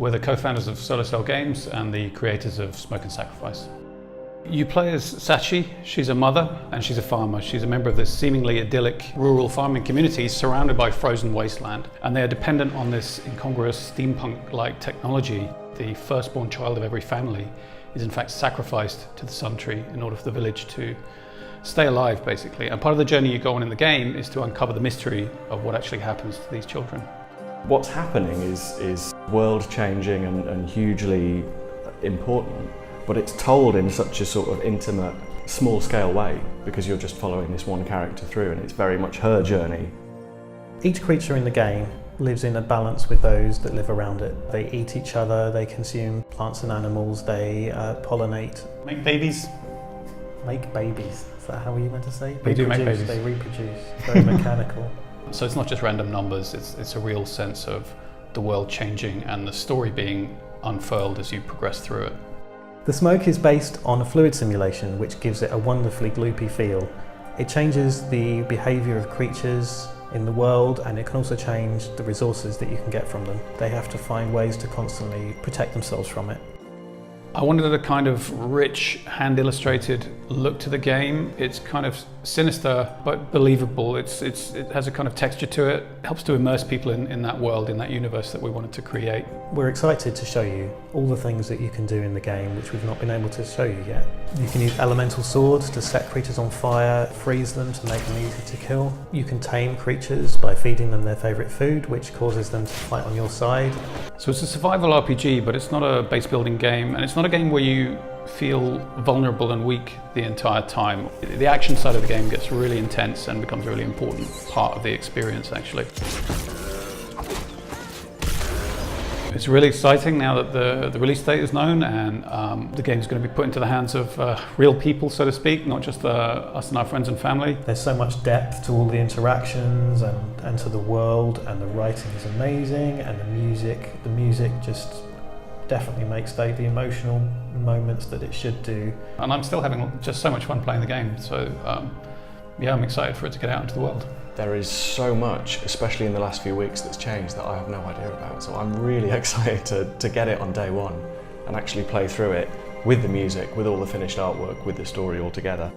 We're the co-founders of Solar Cell Games and the creators of Smoke and Sacrifice. You play as Sachi. She's a mother and she's a farmer. She's a member of this seemingly idyllic rural farming community surrounded by frozen wasteland. And they are dependent on this incongruous steampunk-like technology. The firstborn child of every family is in fact sacrificed to the sun tree in order for the village to stay alive, basically. And part of the journey you go on in the game is to uncover the mystery of what actually happens to these children. What's happening is world-changing and hugely important, but it's told in such a sort of intimate, small-scale way because you're just following this one character through, and it's very much her journey. Each creature in the game lives in a balance with those that live around it. They eat each other, they consume plants and animals, they pollinate. Make babies. Make babies, is that how you meant to say? They do make babies. They reproduce, very mechanical. So it's not just random numbers, it's a real sense of the world changing and the story being unfurled as you progress through it. The Smoke is based on a fluid simulation which gives it a wonderfully gloopy feel. It changes the behaviour of creatures in the world, and it can also change the resources that you can get from them. They have to find ways to constantly protect themselves from it. I wanted a kind of rich, hand-illustrated look to the game. It's kind of sinister but believable. It has a kind of texture to it. It helps to immerse people in that world, in that universe that we wanted to create. We're excited to show you all the things that you can do in the game which we've not been able to show you yet. You can use elemental swords to set creatures on fire, freeze them to make them easy to kill. You can tame creatures by feeding them their favourite food, which causes them to fight on your side. So it's a survival RPG, but it's not a base building game, and it's not a game where you feel vulnerable and weak the entire time. The action side of the game gets really intense and becomes a really important part of the experience, actually. It's really exciting now that the release date is known, and the game is going to be put into the hands of real people, so to speak, not just us and our friends and family. There's so much depth to all the interactions and to the world, and the writing is amazing, and the music just definitely makes the emotional moments that it should do. And I'm still having just so much fun playing the game, so yeah, I'm excited for it to get out into the world. There is so much, especially in the last few weeks, that's changed that I have no idea about. So I'm really excited to get it on day one and actually play through it with the music, with all the finished artwork, with the story all together.